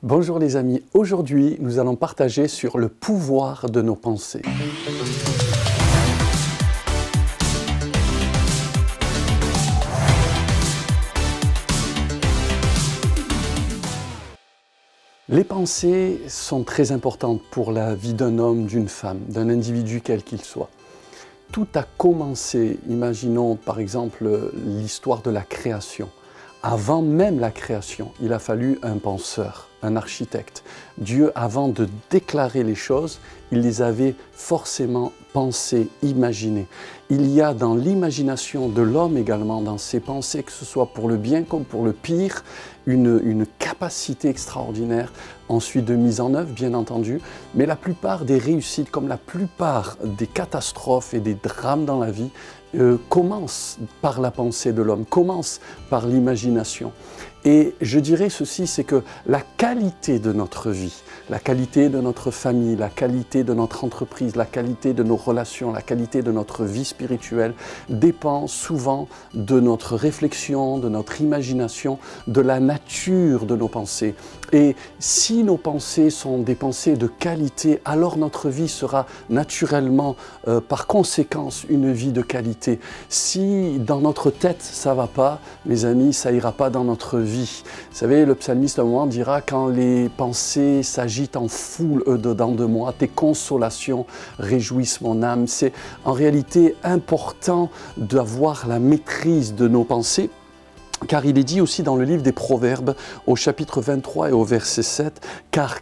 Bonjour les amis, aujourd'hui nous allons partager sur le pouvoir de nos pensées. Les pensées sont très importantes pour la vie d'un homme, d'une femme, d'un individu quel qu'il soit. Tout a commencé, imaginons par exemple l'histoire de la création. Avant même la création, il a fallu un penseur, un architecte. Dieu, avant de déclarer les choses, il les avait forcément pensées, imaginées. Il y a dans l'imagination de l'homme également, dans ses pensées, que ce soit pour le bien comme pour le pire, une capacité extraordinaire, ensuite de mise en œuvre, bien entendu. Mais la plupart des réussites, comme la plupart des catastrophes et des drames dans la vie, commencent par la pensée de l'homme, commencent par l'imagination. Et je dirais ceci, c'est que la qualité de notre vie, la qualité de notre famille, la qualité de notre entreprise, la qualité de nos relations, la qualité de notre vie spirituelle dépend souvent de notre réflexion, de notre imagination, de la nature de nos pensées. Et si nos pensées sont des pensées de qualité, alors notre vie sera naturellement, par conséquence, une vie de qualité. Si dans notre tête ça ne va pas, mes amis, ça n'ira pas dans notre vie. Vous savez, le psalmiste à un moment dira « Quand les pensées s'agitent en foule dedans de moi, tes consolations réjouissent mon âme ». C'est en réalité important d'avoir la maîtrise de nos pensées. Car il est dit aussi dans le livre des Proverbes, au chapitre 23 et au verset 7, « Car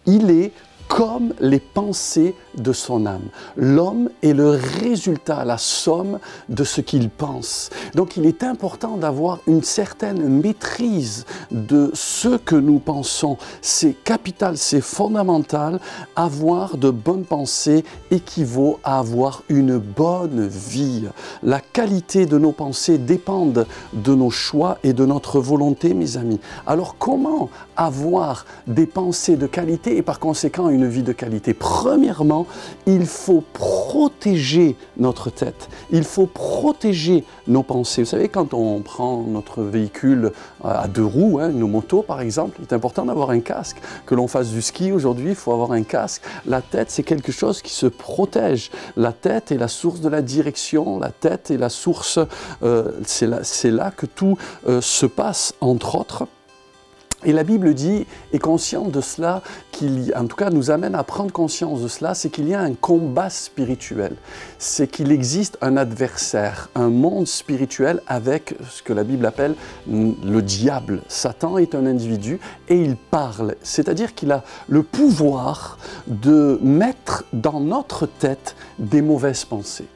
il est comme les pensées de son âme. L'homme est le résultat, la somme de ce qu'il pense. » Donc il est important d'avoir une certaine maîtrise de ce que nous pensons. C'est capital, c'est fondamental. Avoir de bonnes pensées équivaut à avoir une bonne vie. La qualité de nos pensées dépend de nos choix et de notre volonté, mes amis. Alors comment avoir des pensées de qualité et par conséquent une vie de qualité? Premièrement, il faut protéger notre tête. Il faut protéger nos pensées. Vous savez, quand on prend notre véhicule à deux roues, nos motos par exemple, il est important d'avoir un casque. Que l'on fasse du ski aujourd'hui, il faut avoir un casque. La tête, c'est quelque chose qui se protège. La tête est la source de la direction. La tête est la source, c'est là que tout se passe, entre autres. Et la Bible dit, est consciente de cela, en tout cas nous amène à prendre conscience de cela, c'est qu'il y a un combat spirituel. C'est qu'il existe un adversaire, un monde spirituel avec ce que la Bible appelle le diable. Satan est un individu et il parle, c'est-à-dire qu'il a le pouvoir de mettre dans notre tête des mauvaises pensées.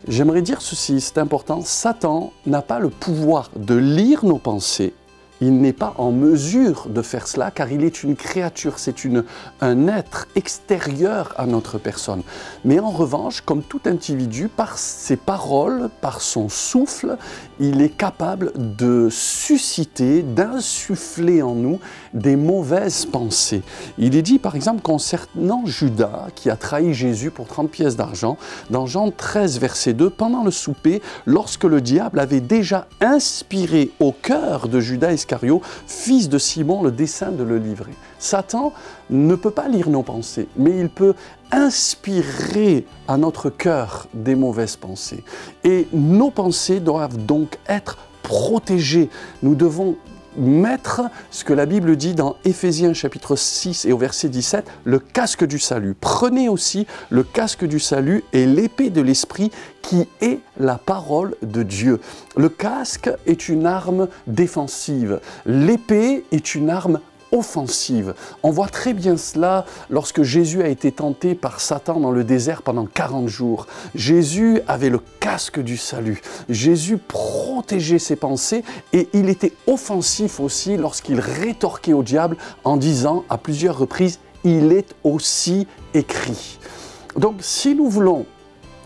J'aimerais dire ceci, c'est important, Satan n'a pas le pouvoir de lire nos pensées. Il n'est pas en mesure de faire cela car il est une créature, c'est un être extérieur à notre personne. Mais en revanche, comme tout individu, par ses paroles, par son souffle, il est capable de susciter, d'insuffler en nous des mauvaises pensées. Il est dit par exemple concernant Judas qui a trahi Jésus pour 30 pièces d'argent, dans Jean 13 verset 2, pendant le souper, lorsque le diable avait déjà inspiré au cœur de Judas Iscario, fils de Simon, le dessein de le livrer. Satan ne peut pas lire nos pensées, mais il peut inspirer à notre cœur des mauvaises pensées. Et nos pensées doivent donc être protégées. Nous devons mettre ce que la Bible dit dans Éphésiens chapitre 6 et au verset 17, le casque du salut. Prenez aussi le casque du salut et l'épée de l'esprit qui est la parole de Dieu. Le casque est une arme défensive. L'épée est une arme offensive. On voit très bien cela lorsque Jésus a été tenté par Satan dans le désert pendant 40 jours. Jésus avait le casque du salut. Jésus protégeait ses pensées et il était offensif aussi lorsqu'il rétorquait au diable en disant à plusieurs reprises « il est aussi écrit ». Donc si nous voulons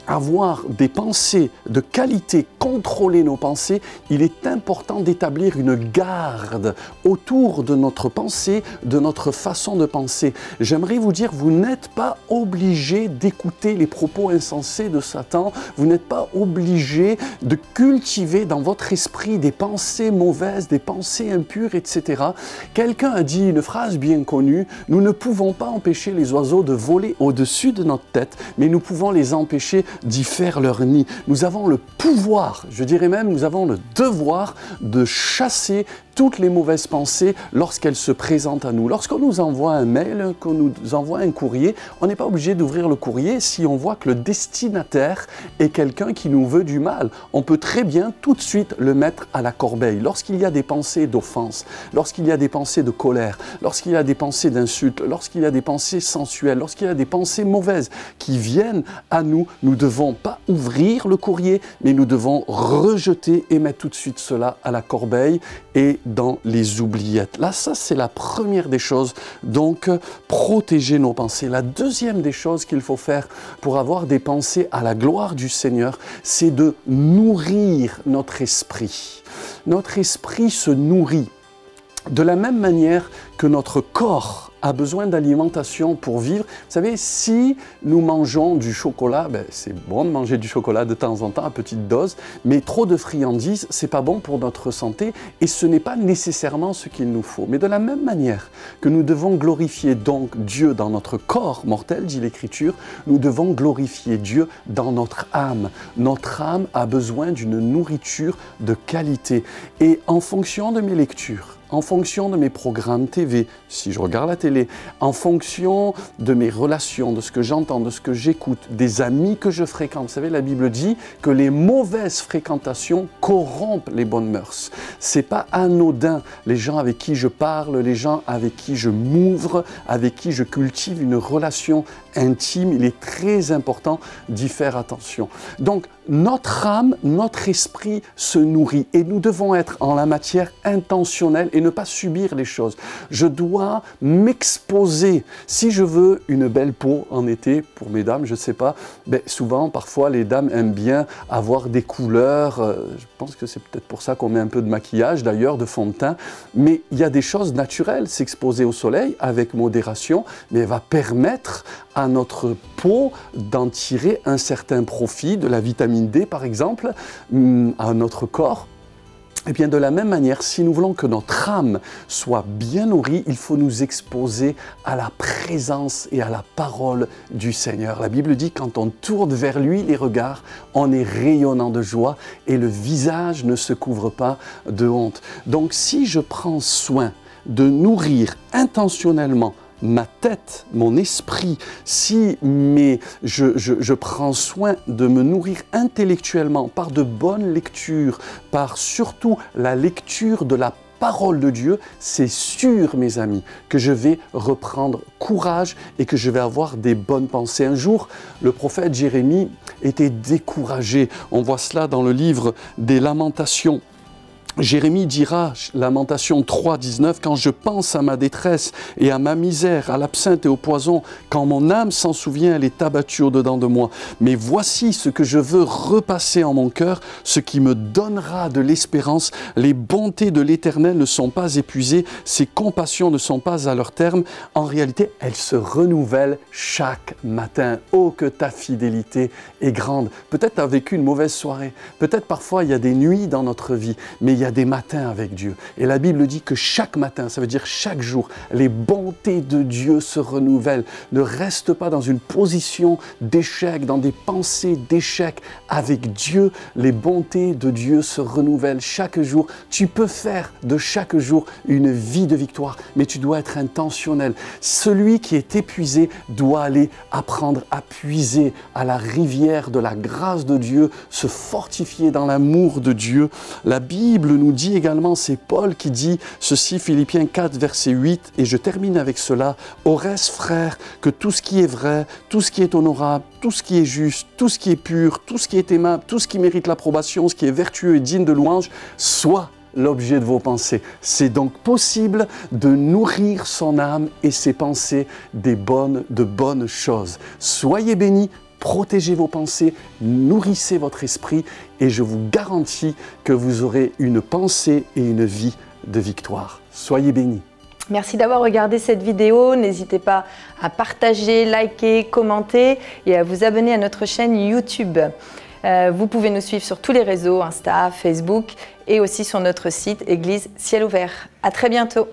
avoir des pensées de qualité, contrôler nos pensées, il est important d'établir une garde autour de notre pensée, de notre façon de penser. J'aimerais vous dire, vous n'êtes pas obligé d'écouter les propos insensés de Satan, vous n'êtes pas obligé de cultiver dans votre esprit des pensées mauvaises, des pensées impures, etc. Quelqu'un a dit une phrase bien connue, nous ne pouvons pas empêcher les oiseaux de voler au-dessus de notre tête, mais nous pouvons les empêcher d'y faire leur nid. Nous avons le pouvoir, je dirais même, nous avons le devoir de chasser toutes les mauvaises pensées lorsqu'elles se présentent à nous. Lorsqu'on nous envoie un mail, qu'on nous envoie un courrier, on n'est pas obligé d'ouvrir le courrier si on voit que le destinataire est quelqu'un qui nous veut du mal. On peut très bien tout de suite le mettre à la corbeille. Lorsqu'il y a des pensées d'offense, lorsqu'il y a des pensées de colère, lorsqu'il y a des pensées d'insulte, lorsqu'il y a des pensées sensuelles, lorsqu'il y a des pensées mauvaises qui viennent à nous, nous ne devons pas ouvrir le courrier, mais nous devons rejeter et mettre tout de suite cela à la corbeille et dans les oubliettes. Là, ça, c'est la première des choses. Donc, protéger nos pensées. La deuxième des choses qu'il faut faire pour avoir des pensées à la gloire du Seigneur, c'est de nourrir notre esprit. Notre esprit se nourrit de la même manière que notre corps a besoin d'alimentation pour vivre. Vous savez, si nous mangeons du chocolat, c'est bon de manger du chocolat de temps en temps à petite dose, mais trop de friandises, c'est pas bon pour notre santé et ce n'est pas nécessairement ce qu'il nous faut. Mais de la même manière que nous devons glorifier donc Dieu dans notre corps mortel, dit l'Écriture, nous devons glorifier Dieu dans notre âme. Notre âme a besoin d'une nourriture de qualité. Et en fonction de mes lectures, en fonction de mes programmes TV, si je regarde la télé, en fonction de mes relations, de ce que j'entends, de ce que j'écoute, des amis que je fréquente. Vous savez, la Bible dit que les mauvaises fréquentations corrompent les bonnes mœurs. C'est pas anodin, les gens avec qui je parle, les gens avec qui je m'ouvre, avec qui je cultive une relation intime, il est très important d'y faire attention. Donc, notre âme, notre esprit se nourrit et nous devons être en la matière intentionnels et ne pas subir les choses. Je dois m'exposer. Si je veux une belle peau en été, pour mes dames, je ne sais pas, souvent, parfois, les dames aiment bien avoir des couleurs. Je pense que c'est peut-être pour ça qu'on met un peu de maquillage, d'ailleurs, de fond de teint. Mais il y a des choses naturelles. S'exposer au soleil avec modération, mais va permettre à notre peau d'en tirer un certain profit, de la vitamine D par exemple, à notre corps. Et bien de la même manière, si nous voulons que notre âme soit bien nourrie, il faut nous exposer à la présence et à la parole du Seigneur. La Bible dit quand on tourne vers lui les regards, on est rayonnant de joie et le visage ne se couvre pas de honte. Donc si je prends soin de nourrir intentionnellement ma tête, mon esprit, si je prends soin de me nourrir intellectuellement par de bonnes lectures, par surtout la lecture de la parole de Dieu, c'est sûr, mes amis, que je vais reprendre courage et que je vais avoir des bonnes pensées. Un jour, le prophète Jérémie était découragé. On voit cela dans le livre des Lamentations. Jérémie dira, Lamentation 3, 19, « Quand je pense à ma détresse et à ma misère, à l'absinthe et au poison, quand mon âme s'en souvient, elle est abattue au-dedans de moi. Mais voici ce que je veux repasser en mon cœur, ce qui me donnera de l'espérance. Les bontés de l'Éternel ne sont pas épuisées, ses compassions ne sont pas à leur terme. En réalité, elles se renouvellent chaque matin. Oh, que ta fidélité est grande. » Peut-être tu as vécu une mauvaise soirée. Peut-être parfois il y a des nuits dans notre vie, mais il y a des matins avec Dieu. Et la Bible dit que chaque matin, ça veut dire chaque jour, les bontés de Dieu se renouvellent. Ne reste pas dans une position d'échec, dans des pensées d'échec. Avec Dieu, les bontés de Dieu se renouvellent chaque jour. Tu peux faire de chaque jour une vie de victoire, mais tu dois être intentionnel. Celui qui est épuisé doit aller apprendre à puiser à la rivière de la grâce de Dieu, se fortifier dans l'amour de Dieu. La Bible nous dit également, c'est Paul qui dit ceci, Philippiens 4, verset 8, et je termine avec cela. Au reste, frères, que tout ce qui est vrai, tout ce qui est honorable, tout ce qui est juste, tout ce qui est pur, tout ce qui est aimable, tout ce qui mérite l'approbation, ce qui est vertueux et digne de louange, soit l'objet de vos pensées. C'est donc possible de nourrir son âme et ses pensées de bonnes choses. Soyez bénis, protégez vos pensées, nourrissez votre esprit et je vous garantis que vous aurez une pensée et une vie de victoire. Soyez bénis. Merci d'avoir regardé cette vidéo. N'hésitez pas à partager, liker, commenter et à vous abonner à notre chaîne YouTube. Vous pouvez nous suivre sur tous les réseaux, Insta, Facebook et aussi sur notre site Église Ciel Ouvert. À très bientôt.